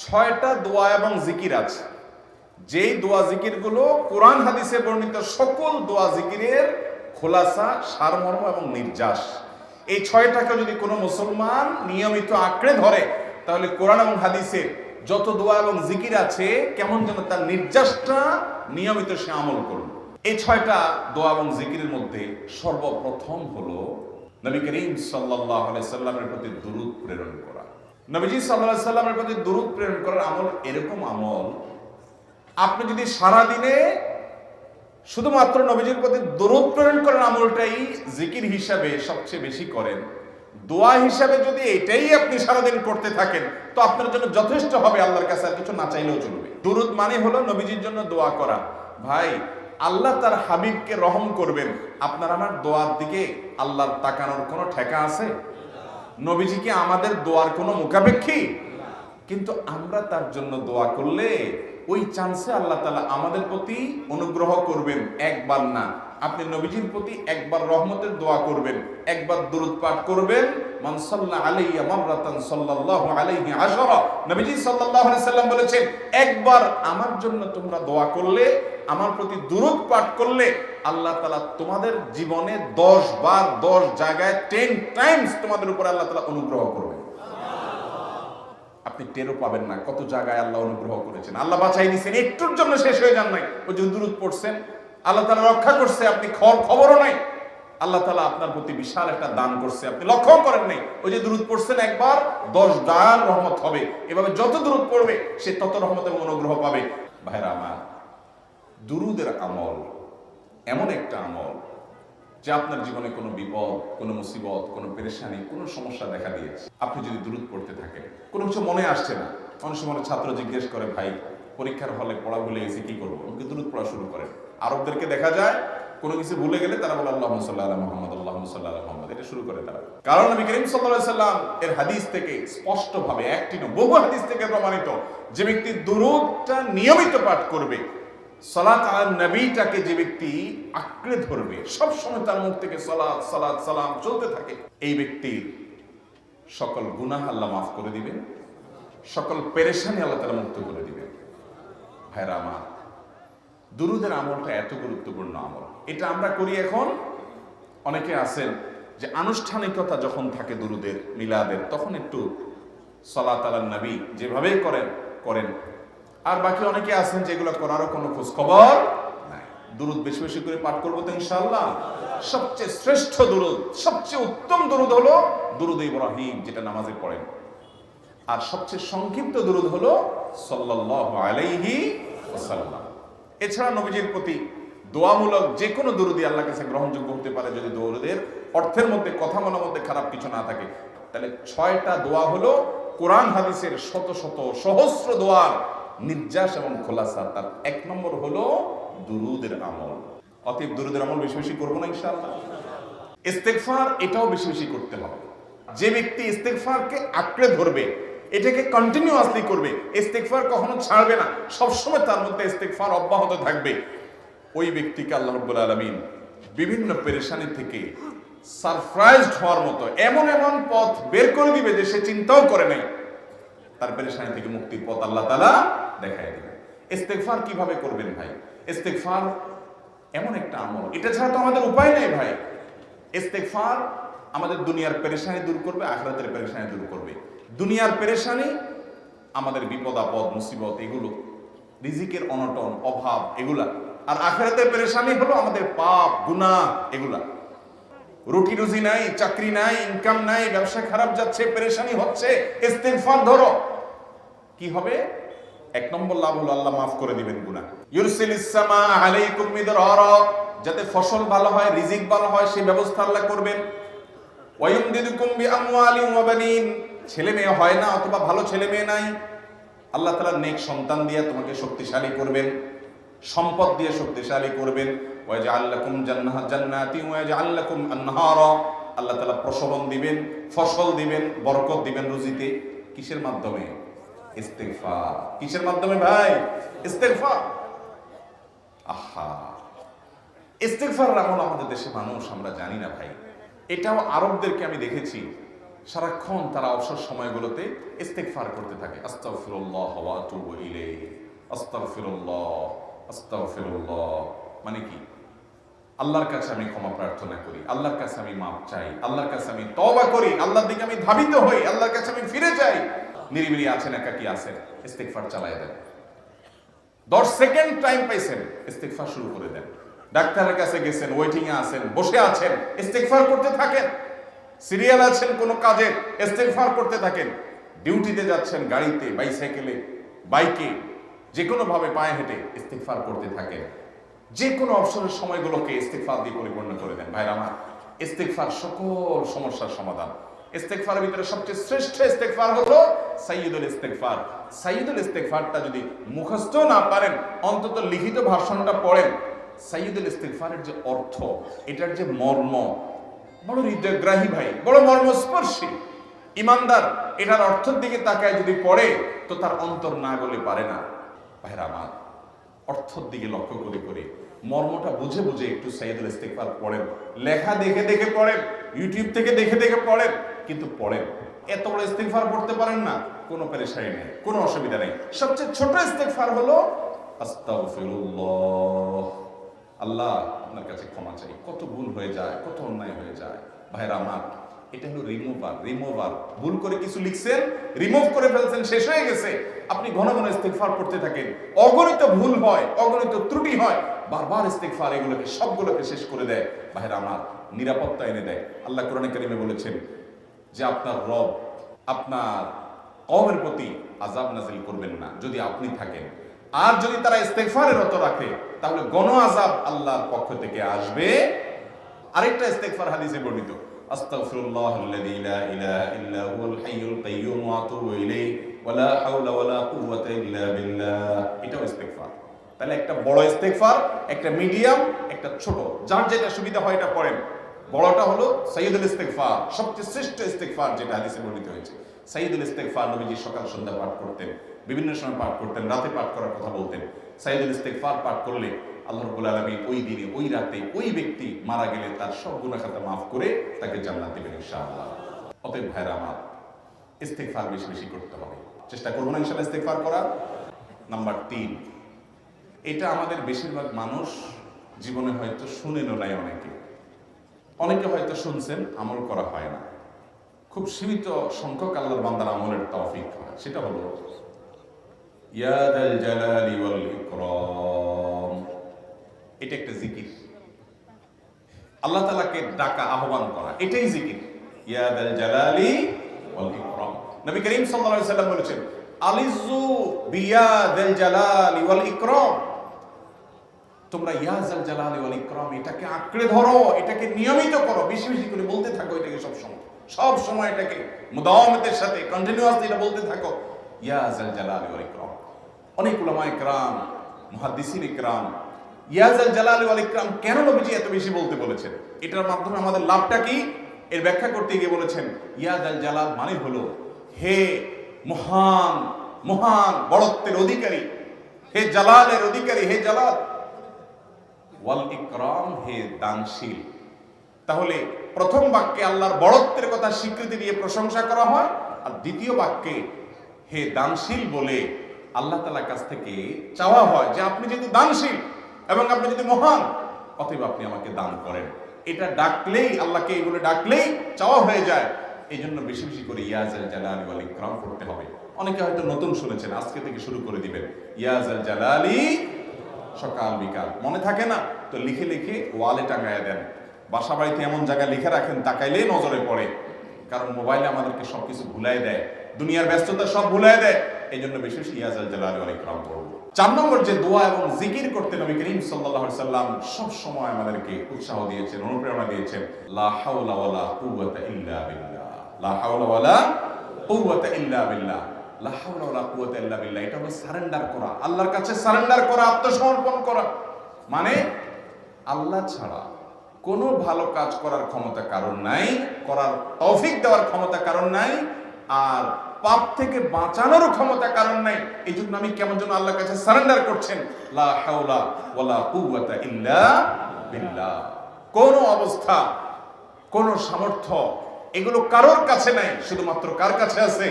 ছয়টা দোয়া এবং জিকির আছে, যেই দোয়া জিকিরগুলো কোরআন হাদিসে বর্ণিত সকল দোয়া জিকিরের খোলাসা, সারমর্ম এবং নির্যাস। এই ছয়টাকে যদি কোনো মুসলমান নিয়মিত আঁকড়ে ধরে, তাহলে কোরআন এবং হাদিসের যত দোয়া এবং জিকির আছে কেমন যেন তার নির্যাসটা নিয়মিত সে আমল করবে। এই ছয়টা দোয়া এবং জিকিরের মধ্যে সর্বপ্রথম হলো নবী করিম সাল্লাল্লাহু আলাইহি সাল্লামের প্রতি দুরূদ প্রেরণ করা। নবীজি সাল্লাল্লাহু আলাইহি সাল্লামের প্রতি দুরূদ প্রেরণ করার আমল এরকম আমল, আপনি যদি সারা দিনে শুধুমাত্র নবীজির প্রতি দরুদ প্রেরণ করার আমলটাই জিকির হিসাবে সবচেয়ে বেশি করেন, দোয়া হিসাবে যদি এটাই আপনি সারাদিন করতে থাকেন, তো আপনার জন্য যথেষ্ট হবে, আল্লাহর কাছে আর কিছু না চাইলেও চলবে। দুরুদ মানে হলো নবীজির জন্য দোয়া করা। ভাই, আল্লাহ তার হাবিবকে রহম করবেন, আপনার আমার দোয়ার দিকে আল্লাহর তাকানোর কোনো ঠেকা আছে? নবীজি কি আমাদের দোয়ার কোনো মুখাপেক্ষী? কিন্তু আমরা তার জন্য দোয়া করলে ওই চান্সে আল্লাহ তাআলা আমাদের প্রতি অনুগ্রহ করবেন। একবার না, আপনি নবীজির প্রতি একবার রহমতের দোয়া করবেন, একবার দুরূদ পাঠ করবেন, মান সাল্লা আলাইয়া মাররাতান সাল্লাল্লাহু আলাইহি আশরা। নবীজি সাল্লাল্লাহু আলাইহি সাল্লাম বলেছেন, একবার আমার জন্য তোমরা দোয়া করলে, আমার প্রতি দুরূদ পাঠ করলে, আল্লাহ তাআলা তোমাদের জীবনে 10 বার 10 জায়গায় 10 টাইমস তোমাদের উপর আল্লাহ তাআলা অনুগ্রহ করবেন। আপনি টেরও পাবেন না কত জায়গায় আল্লাহ অনুগ্রহ করেছেন, আল্লাহ বাঁচাই দিয়েছেন, একটুর জন্য শেষ হয়ে যান নাই। ওই যে দুরূদ পড়ছেন, আল্লাহ তাআলা রক্ষা করছে, আপনি খবরও নাই, আল্লাহ তাআলা আপনার প্রতি বিশাল একটা দান করছে, আপনি লক্ষ্য করেন নাই। ওই যে দুরূদ পড়ছেন একবার, 10 দান রহমত হবে। এভাবে যত দুরূদ পড়বে সে তত রহমত এবং অনুগ্রহ পাবে। ভাইরা আমার, দুরূদের আমল এমন একটা আমল যে আপনার জীবনে কোনো বিপদ, কোনো মুসিবত, কোনো পেরেশানি, কোনো সমস্যা দেখা দিয়েছে, আপনি যদি দুরূদ পড়তে থাকেন, কোনো কিছু মনে আসছে না, মানুষের মনে ছাত্র জিজ্ঞেস করে, ভাই পরীক্ষার হলে পড়া ভুলে গেছি, কি করবো? ওকে দুরূদ পড়া শুরু করেন। আরবদেরকে দেখা যায় কোনো কিছু ভুলে গেলে তারা বলে আল্লাহুম্মা সাল্লি আলা মুহাম্মদ, আল্লাহুম্মা সাল্লি আলা মুহাম্মদ, এটা শুরু করে তারা। কারণ নবী করিম সাল্লাল্লাহু আলাইহি সাল্লাম এর হাদিস থেকে স্পষ্টভাবে, একটি নয় বহু হাদিস থেকে প্রমাণিত, যে ব্যক্তি দুরূদটা নিয়মিত পাঠ করবে, সালাত আলা নবীটাকে যে ব্যক্তি আঁকড়ে ধরবে, সব সময় তার মুখ থেকে সালাত সালাত সালাম চলতে থাকে, এই ব্যক্তির সকল গুনাহ আল্লাহ মাফ করে দিবেন, সকল পেরেশানি আল্লাহ তাআলা মুক্ত করে দিবেন। ভাইরা আমার, দুরূদের আমলটা এত গুরুত্বপূর্ণ আমল, এটা আমরা করি এখন। অনেকে আছেন যে আনুষ্ঠানিকতা যখন থাকে দুরূদের, মিলাদের, তখন একটু সালাত আলা নবী যেভাবে করেন। আর বাকি অনেকে আছেন যেগুলো করারও কোনো খোঁজ খবর নাই। দুরূদ বেশি বেশি করে পাঠ করবো তো ইনশাআল্লাহ। সবচেয়ে শ্রেষ্ঠ দুরূদ, সবচেয়ে উত্তম দুরূদ হলো দুরূদ ইব্রাহিম, যেটা নামাজে পড়েন। আর সবচেয়ে সংক্ষিপ্ত দুরূদ হলো সাল্লাল্লাহু আলাইহি ওয়াসাল্লাম। এছাড়া নবীজির প্রতি দোয়ামূলক যে কোনো দুরূদই আল্লাহর কাছে গ্রহণযোগ্য হতে পারে, যদি দুরূদের অর্থের মধ্যে, কথা বলার মধ্যে খারাপ কিছু না থাকে। তাহলে 6টা দোয়া হলো কোরআন হাদিসের শত শত সহস্র দোয়ার নির্যাস এবং খোলাসা। তার 1 নম্বর হলো দুরূদের আমল। অতএব দুরূদের আমল বেশি বেশি করবো না ইনশাআল্লাহ। ইস্তেগফার, এটাও বেশি বেশি করতে হবে। যে ব্যক্তি ইস্তেগফারকে আঁকড়ে ধরবে, এটাকে কন্টিনিউয়াসলি করবে, ইস্তেগফার কখনো ছাড়বে না, সবসময় তার মধ্যে ইস্তেগফার অব্যাহত থাকবে, ওই ব্যক্তিকে আল্লাহ রাব্বুল আলামিন বিভিন্ন পেরেশানি থেকে সারপ্রাইজড হওয়ার মতো এমন এমন পথ বের করে দিবে যে সে চিন্তাও করে নাই। তার পেরেশানি থেকে মুক্তির পথ আল্লাহ তাআলা দেখায় দিবেন। ইস্তেগফার কিভাবে করবেন ভাই? ইস্তেগফার এমন একটা আমল, এটা ছাড়া তো আমাদের উপায় নেই ভাই। ইস্তেগফার আমাদের দুনিয়ার পেরেশানি দূর করবে, আখিরাতের পেরেশানি দূর করবে। দুনিয়ার পেরেশানি, আমাদের বিপদ আপদ মুসিবত, এগুলো, রিজিকের অনটন অভাব, এগুলা। আর আখিরাতের পেরেশানি হলো আমাদের পাপ গুনাহ, এগুলা। রুটি রুজি নাই, চাকরি নাই, ইনকাম নাই, ব্যবসা খারাপ যাচ্ছে, পেরেশানি হচ্ছে, ইস্তেগফার ধরো, কি হবে? 1 নম্বর লাভ হলো আল্লাহ মাফ করে দিবেন গুনাহ। ইউরসিলিস সামা আলাইকুম মিদরারা, যাতে ফসল ভালো হয়, রিজিক ভালো হয়, সেই ব্যবস্থা আল্লাহ করবেন। ওয়ায়ুমদিদুকুম বিআমওয়ালিন ওয়া বানিন, ছেলে মেয়ে হয় না অথবা ভালো ছেলে মেয়ে নাই, আল্লাহ তাআলা নেক সন্তান দিয়ে তোমাকে শক্তিশালী করবেন, সম্পদ দিয়ে শক্তিশালী করবেন। ওয়াজআল লাকুম জান্নাতিন ওয়াজআল লাকুম আনহারা, আল্লাহ তাআলা প্রসবন দিবেন, ফসল দিবেন, বরকত দিবেন রুজিতে। কিসের মাধ্যমে? ইস্তেগফার। কিসের মাধ্যমে ভাই? ইস্তেগফার। আহা, ইস্তেগফার আমল আমাদের দেশে মানুষ আমরা জানি না ভাই। এটাও আরবদেরকে আমি দেখেছি, সারাক্ষণ তারা অবসর সময়গুলোতে ইস্তেগফার করতে থাকে, আস্তাগফিরুল্লাহ ওয়া আতুবু ইলাইহি, আস্তাগফিরুল্লাহ, আস্তাগফিরুল্লাহ। মানে কি? আল্লাহর কাছে আমি ক্ষমা প্রার্থনা করি, আল্লাহর কাছে আমি মাপ চাই, আল্লাহর কাছে আমি তওবা করি, আল্লাহর দিকে আমি ধাবিত হই, আল্লাহর কাছে আমি ফিরে যাই। নিরিবিলি আছেন, একাকী আছেন, ইস্তেগফার চালায় দেন। 10 সেকেন্ড টাইম পাইছেন, ইস্তেগফার শুরু করে দেন। ডাক্তারের কাছে গেছেন, ওয়েটিং এ আছেন, বসে আছেন, ইস্তেগফার করতে থাকেন। সিরিয়াল আছেন কোনো কাজে, ইস্তেগফার করতে থাকেন। ডিউটিতে যাচ্ছেন, গাড়িতে, বাইসাইকেলে, বাইকে, যে কোনো ভাবে পায়ে হেঁটে ইস্তেগফার করতে থাকেন। যে কোনো অবসরের সময়গুলোকে ইস্তেগফার দিয়ে পরিপূর্ণ করে দেন। ভাইরা আমার, ইস্তেগফার সকল সমস্যার সমাধান। ইস্তেগফারের ভিতরে সবচেয়ে শ্রেষ্ঠ ইস্তেগফার হলো সাইয়্যিদুল ইস্তেগফার। সাইয়্যিদুল ইস্তেগফারটা যদি মুখস্থ না পারেন, অন্তত লিখিত ভাষণটা পড়েন। সাইয়্যিদুল ইস্তেগফারের যে অর্থ, এটার যে মর্ম, বড় হৃদয়গ্রাহী ভাই, বড় মর্মস্পর্শী। ইমানদার এটার অর্থের দিকে তাকায় যদি পড়ে, তো তার অন্তর না গলে পারে না। ভাইরা আমার, অর্থের দিকে লক্ষ্য করে করে মর্মটা বুঝে বুঝে একটু সাইয়্যিদুল ইস্তেগফার পড়েন। লেখা দেখে দেখে পড়েন, ইউটিউব থেকে দেখে দেখে পড়েন, কিন্তু পড়েন। এত বড় ইস্তেগফার পড়তে পারেন না, কোনো পেরেশানি নেই, কোনো অসুবিধা নেই। সবচেয়ে ছোট ইস্তেগফার হলো আস্তাগফিরুল্লাহ। আল্লাহ, আপনার কাছে ক্ষমা চাই, কত ভুল হয়ে যায়, কত অন্যায় হয়ে যায়। ভাইরা আমার, এটা হলো রিমুভার। ভুল করে কিছু লিখছেন, রিমুভ করে ফেলছেন, শেষ হয়ে গেছে। আপনি ঘন ঘন ইস্তেগফার করতে থাকেন। অগণিত ভুল হয়, অগণিত ত্রুটি হয়, বারবার ইস্তেগফার এগুলোকে সবগুলোকে শেষ করে দেয়। ভাইরা আমার, নিরাপত্তা এনে দেয়। আল্লাহ কোরআনে কারিমে বলেছেন যে আপনার রব আপনার কওমের প্রতি আযাব নাযিল করবেন না যদি আপনি থাকেন। আর যদি তারা ইস্তেগফারে রত রাখে, তাহলে গণ আযাব আল্লাহর পক্ষ থেকে আসবে। আরেকটা ইস্তেগফার হাদিসে বর্ণিত, আস্তাগফিরুল্লাহাল্লাযী লা ইলাহা ইল্লা হুয়াল হাইয়ুল কাইয়্যুম ওয়া আতুবু ইলাইহি ওয়া লা হাওলা ওয়া লা কুওয়াতা ইল্লা বিল্লাহ। এটাও ইস্তেগফার। তাহলে একটা বড় ইস্তেগফার, একটা মিডিয়াম, একটা ছোট, যার যেটা সুবিধা হয় এটা পড়েন। বড়টা হলো সাইয়্যিদুল ইস্তেগফার, সবচেয়ে শ্রেষ্ঠ ইস্তেগফার, যেটা হাদিসে বর্ণিত হয়েছে। সাইয়্যিদুল ইস্তেগফার নবীজি সকাল সন্ধ্যা পাঠ করতেন, বিভিন্ন সময় পাঠ করতেন, রাতে পাঠ করার কথা বলতেন। সাইয়্যিদুল ইস্তেগফার পাঠ করলে আল্লাহ রাব্বুল আলামিন ওই দিনে, ওই রাতে, ওই ব্যক্তি মারা গেলে তার সব গুনাহ খাতা মাফ করে তাকে জান্নাত দিবেন ইনশাআল্লাহ। অতএব ভাইরা আমার, ইস্তেগফার বেশি বেশি করতে হবে। চেষ্টা করব না ইনশাআল্লাহ ইস্তেগফার করার। নাম্বার 3, এটা আমাদের বেশিরভাগ মানুষ জীবনে হয়তো শুনেনও নাই, অনেকে হয়তো শুনছেন, আমল করা হয় না। খুব সীমিত সংখ্যক আল্লাহর বান্দার আমলের তৌফিক হয়। সেটা হলো ইয়া যাল জালালি ওয়াল ইকরাম। এটা একটা জিকির, আল্লাহ তাআলাকে ডাকা, আহ্বান করা, এটাই জিকির। ইয়া যাল জালালি ওয়াল ইকরাম। নবী করিম সাল্লাল্লাহু আলাইহি সাল্লাম বলেছেন, আলিযু বিয়া যাল জালালি ওয়াল ইকরাম। তোমরা ইয়া যাল জালালি ওয়াল ইকরাম, এটাকে আঁকড়ে ধরো, এটাকে নিয়মিত করো, বেশি বেশি করে বলতে থাকো এটাকে সব সময় এটাকে মুদাওয়ামাতের সাথে কন্টিনিউয়াসলি এটা বলতে থাকো, ইয়া যাল জালালি ওয়াল ইকরাম। অনেক উলামায়ে কেরাম, মুহাদ্দিসিন ইকরাম ইয়া যাল জালালি ওয়াল ইকরাম কেন নবীজি এত বেশি বলতে বলেছেন, এটার মাধ্যমে আমাদের লাভটা কি, এর ব্যাখ্যা করতে গিয়ে বলেছেন, ইয়া যাল জালাল মানে হলো হে মহান, মহান বড়ত্বের অধিকারী, হে জালালের অধিকারী, হে জালাল, ওয়াল ইকরাম হে দানশীল। তাহলে প্রথম বাক্যে আল্লাহর বড়ত্বের কথা স্বীকৃতি দিয়ে প্রশংসা করা হয়, আর দ্বিতীয় বাক্যে হে দানশীল বলে আল্লাহ তাআলার কাছ থেকে চাওয়া হয় যে আপনি যেহেতু দানশীল এবং আপনি যদি মহান, অতএব আপনি আমাকে দান করেন। এটা ডাকলেই, আল্লাহকে এই বলে ডাকলেই চাওয়া হয়ে যায়। এই জন্য বেশি বেশি করে ইয়া যাল জালালি ওয়াল ইকরাম করতে হবে। অনেকে হয়তো নতুন শুনেছেন, আজকে থেকে শুরু করে দিবেন ইয়া যাল জালালি, সকাল বিকাল মনে থাকে না তো লিখে লিখে ওয়ালে টাঙায় দেন। বাসা বাড়িতে এমন জায়গায় লিখে রাখেন তাকাইলেই নজরে পড়ে, কারণ মোবাইলে আমাদেরকে সবকিছু ভুলাই দেয়, দুনিয়ার ব্যস্ততা সব ভুলাই দেয়। এই জন্য বেশি বেশি ইয়া যাল জালালি ওয়াল ইকরাম করব। 4 নম্বর যে দোয়া এবং জিকির করতে নবী করিম সাল্লাল্লাহু আলাইহি সাল্লাম সব সময় আমাদেরকে উৎসাহ দিয়েছেন, অনুপ্রেরণা দিয়েছেন, লা হাওলা ওয়ালা কুওয়াতা ইল্লা বিল্লাহ। লা হাওলা ওয়ালা কুওয়াতা ইল্লা বিল্লাহ। লা হাওলা ওয়ালা কুওয়াতা ইল্লা বিল্লাহ, এটা হলো সারেন্ডার করা, আল্লাহর কাছে সারেন্ডার করা, আত্মসমর্পণ করা। মানে আল্লাহ ছাড়া কোনো ভালো কাজ করার ক্ষমতা কারণ নাই, করার তৌফিক দেওয়ার ক্ষমতা কারণ নাই, আর পাপ থেকে বাঁচানোর ক্ষমতা কারণ নাই। এই জন্য আমি কেমন যেন আল্লাহর কাছে সারেন্ডার করছেন, লা হাওলা ওয়ালা কুওয়াতা ইল্লা বিল্লাহ। কোন অবস্থা, কোন সামর্থ্য, এগুলো কারোর কাছে নাই, শুধুমাত্র কার কাছে আছে?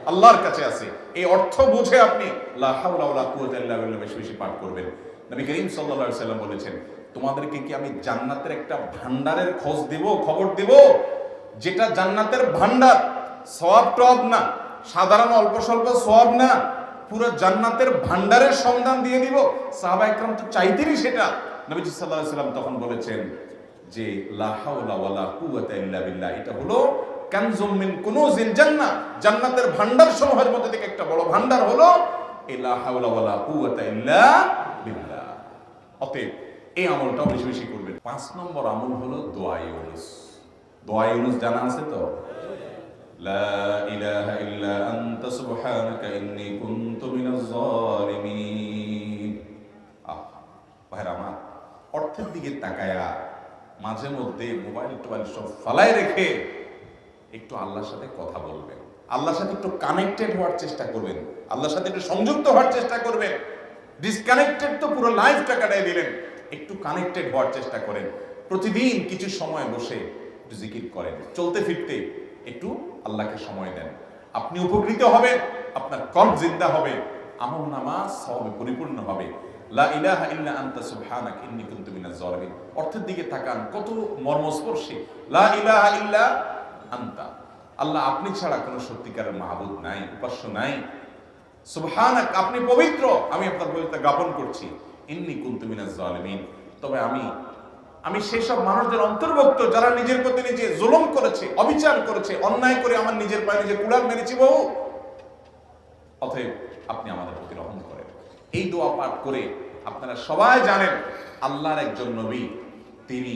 আল্লাহর কাছে আছে। এই অর্থ বুঝে আপনি লা হাওলা ওয়ালা কুওয়াতা ইল্লা বিল্লাহ বেশি বেশি পাঠ করবেন। নবী করিম সাল্লাল্লাহু আলাইহি সাল্লাম বলেছেন, তোমাদেরকে কি আমি জান্নাতের একটা ভান্ডারের খোঁজ দেব, খবর দেব, যেটা জান্নাতের ভান্ডার, সওয়াব টওয়াব না, সাধারণ অল্প স্বল্প সওয়াব না, পুরো জান্নাতের ভান্ডারের সন্ধান দিয়ে দিব। সাহাবায়ে কেরাম তো চাইতেনই সেটা। নবীজি সাল্লাল্লাহু আলাইহি সাল্লাম তখন বলেছেন যে লা হাওলা ওয়ালা কুওয়াতা ইল্লা বিল্লাহ, এটা হলো কানজুম মিন কুনুজিল জান্নাহ, জান্নাতের ভান্ডার সমূহের মধ্যে থেকে একটা বড় ভান্ডার হলো লা হাওলা ওয়ালা কুওয়াতা ইল্লা বিল্লাহ। অতএব এই আমলটাও বেশি বেশি করবেন। 5 নম্বর আমল হলো দোয়া ইউনুস। দোয়া ইউনুস জানা আছে তো? লা ইলাহা ইল্লা আনতা সুবহানাকা ইন্নী কুনতু মিনাজ জালিমিন। ভাইরা আমার, অর্থের দিকে তাকায়া মাঝে মধ্যে মোবাইল টোবাইল সব ফালায় রেখে একটু আল্লাহর সাথে কথা বলবেন, আল্লাহর সাথে একটু কানেক্টেড হওয়ার চেষ্টা করবেন, আল্লাহর সাথে একটু সংযুক্ত হওয়ার চেষ্টা করবেন। ডিসকানেক্টেড তো পুরো লাইফটা কাটাই দিলেন, একটু কানেক্টেড হওয়ার চেষ্টা করেন। প্রতিদিন কিছু সময় বসে একটু জিকির করেন, চলতে ফিরতে একটু আল্লাহকে সময় দেন। আপনি উপকৃত হবেন, আপনার কল্ব জিন্দা হবে, আমল নামা সওয়াবে পরিপূর্ণ হবে। লা ইলাহা ইল্লা আনতা সুবহানাকা ইন্নী কুনতু মিনাজ জালিমিন। অর্থের দিকে তাকান, কত মর্মস্পর্শী। লা ইলাহা ইল্লা আনতা, আল্লাহ আপনি ছাড়া কোনো সত্যিকারের মাহবুদ নাই, উপাস্য নাই। সুবহানাক, আপনি পবিত্র, আমি আপনার পবিত্রতা জ্ঞাপন করছি। ইন্নী কুনতু মিনাজ জালিমিন, তবে আমি সেই সব মানুষদের অন্তর্ভুক্ত যারা নিজের প্রতি নিজে জুলুম করেছে, অবিচার করেছে, অন্যায় করে আমার নিজের পায়ে নিজে কুড়াল মেরেছি বহু। অতএব আপনি আমাদের প্রতি রহম করেন। এই দোয়া পাঠ করে আপনারা সবাই জানেন আল্লাহর একজন নবী, তিনি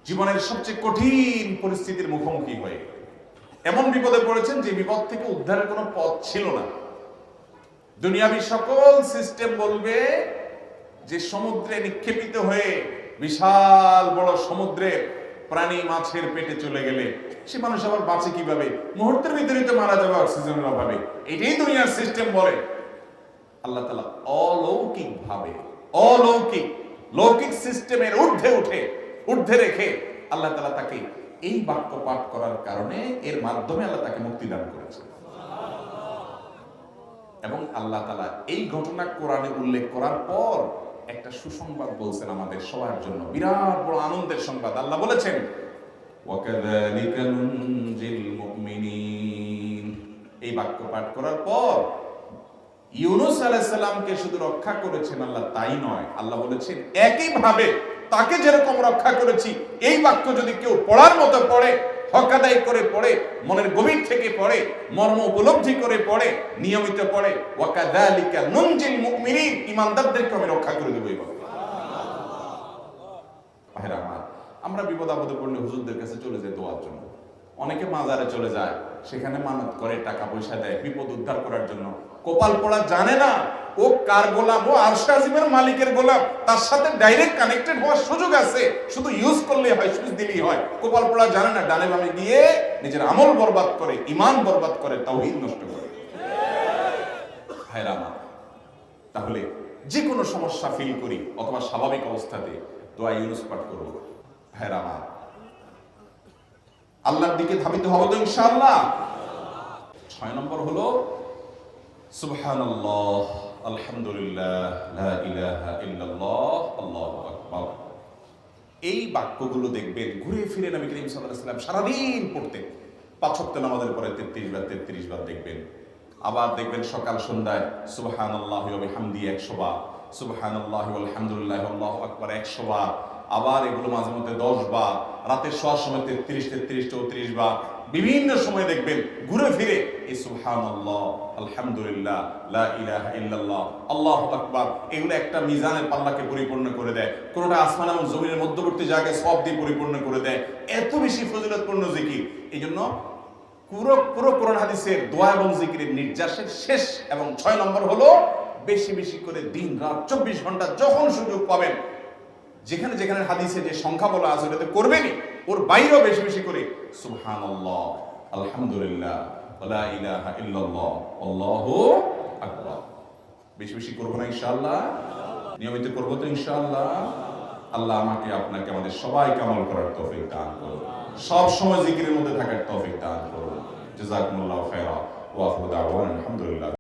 জীবনের সবচেয়ে কঠিন পরিস্থিতির মুখোমুখি হয়ে এমন বিপদে পড়েছেন যে বিপদ থেকে উদ্ধারের কোনো পথ ছিল না। দুনিয়াবি সকল সিস্টেম বলবে যে সমুদ্রে নিক্ষেপিত হয়ে বিশাল বড় সমুদ্রে প্রাণী মাছের পেটে চলে গেলে সে মানুষ আবার বাঁচে কিভাবে? মুহূর্তের ভিতরে তো মারা যাবে অক্সিজেনের অভাবে। এটাই দুনিয়ার সিস্টেম বলে। আল্লাহ তাআলা অলৌকিক ভাবে, লৌকিক সিস্টেমের ঊর্ধ্বে রেখে আল্লাহ তাআলা তাকে এই বাক্য পাঠ করার কারণে, এর মাধ্যমে আল্লাহ তাকে মুক্তি দান করেছে। এবং আল্লাহ তাআলা এই ঘটনা কোরআনে উল্লেখ করার পর একটা সুসংবাদ বলছেন আমাদের সবার জন্য, বিরাট বড় আনন্দের সংবাদ। আল্লাহ বলেছেন ওয়াকাযালিকা নুনজিল মুমিনিন। এই বাক্য পাঠ করার পর ইউনূস আলাইহিস সালামকে শুধু রক্ষা করেছেন আল্লাহ, তাই নয়, আল্লাহ বলেছেন একইভাবে তাকে যেরকম রক্ষা করেছি, এই বাক্য যদি কেউ পড়ার মতো পড়ে, হক আদায় করে পড়ে, মনের গভীর থেকে পড়ে, মর্ম উপলব্ধি করে পড়ে, নিয়মিত পড়ে, ওয়াকাযালিকা নুনজিল মুমিনিন, ঈমানদারদেরকে আমি রক্ষা করে দেব। এইভাবে ভাইরা আমার, আমরা বিপদ আপদে পড়লে হুজুরদের কাছে চলে যাই দোয়ার জন্য। অনেকে মাজারে চলে যায়, সেখানে মানত করে, টাকা পয়সা দেয় বিপদ উদ্ধার করার জন্য। কপাল পড়া জানে না ও কার গোলাম, ও আরশে আজিমের মালিকের গোলাম, তার সাথে ডাইরেক্ট কানেক্টেড হওয়ার সুযোগ আছে, শুধু ইউজ করলেই হয়, সুযোগ দিলেই হয়। কপাল পড়া জানে না, ডানে বামে গিয়ে নিজের আমল বরবাদ করে, ঈমান বরবাদ করে, তাওহীদ নষ্ট করে। ভাইরা আমার, তাহলে যে কোনো সমস্যা ফিল করি অথবা স্বাভাবিক অবস্থাতে দোয়া ইউনুস পাঠ করব। ভাইরা আমার, আল্লাহর দিকে ধাবিত হব তো ইনশাআল্লাহ। 6 নম্বর হলো সুবহানাল্লাহ, আলহামদুলিল্লাহ, লা ইলাহা ইল্লাল্লাহ, আল্লাহু আকবার। এই বাক্যগুলো দেখবেন ঘুরে ফিরে নবী করিম সাল্লাল্লাহু আলাইহি ওয়াসাল্লাম সারাদিন পড়তেন। 5 ওয়াক্ত নামাজের পরে 33 বার দেখবেন। আবার দেখবেন সকাল সন্ধ্যায় সুবহানাল্লাহি ওয়া বিহামদিহি 100 বার, সুবহানাল্লাহি ওয়াল হামদুলিল্লাহি আল্লাহু আকবার 100 বার। আবার এগুলো মাঝে মধ্যে 10 বার, রাতের শোয়ার সময় 33, 34 বার। বিভিন্ন সময় দেখবেন ঘুরে ফিরে এই সুবহানাল্লাহ, আলহামদুলিল্লাহ, লা ইলাহা ইল্লাল্লাহ, আল্লাহু আকবার, এগুলো একটা মিজানের পাল্লাকে পরিপূর্ণ করে দেয়। কোনটা আসমান এবং জমিনের মধ্যবর্তী জায়গায় সব দিয়ে পরিপূর্ণ করে দেয়। এত বেশি ফজিলতপূর্ণ জিকির। এই জন্য পুরো কোরআন হাদিসের দোয়া এবং জিকিরের নির্যাসের শেষ এবং 6 নম্বর হলো বেশি বেশি করে দিন রাত 24 ঘন্টা যখন সুযোগ পাবেন, যেখানে যেখানে হাদিসে যে সংখ্যা বলা আছে ওটাতে করবেনই, ওর বাইরেও বেশি বেশি করে সুবহানাল্লাহ, আলহামদুলিল্লাহ, লা ইলাহা ইল্লাল্লাহ, আল্লাহু আকবার। বেশি বেশি করব না ইনশাআল্লাহ? নিয়মিত করব তো ইনশাআল্লাহ? আল্লাহ আমাকে আপনাকে আমাদের সবাইকে আমল করার তৌফিক দান করুন। সব সময় জিকিরের মধ্যে থাকার তৌফিক দান করুন। জাযাকুমুল্লাহু খায়রা ওয়া আখিরু দাওয়ানা আলহামদুলিল্লাহ।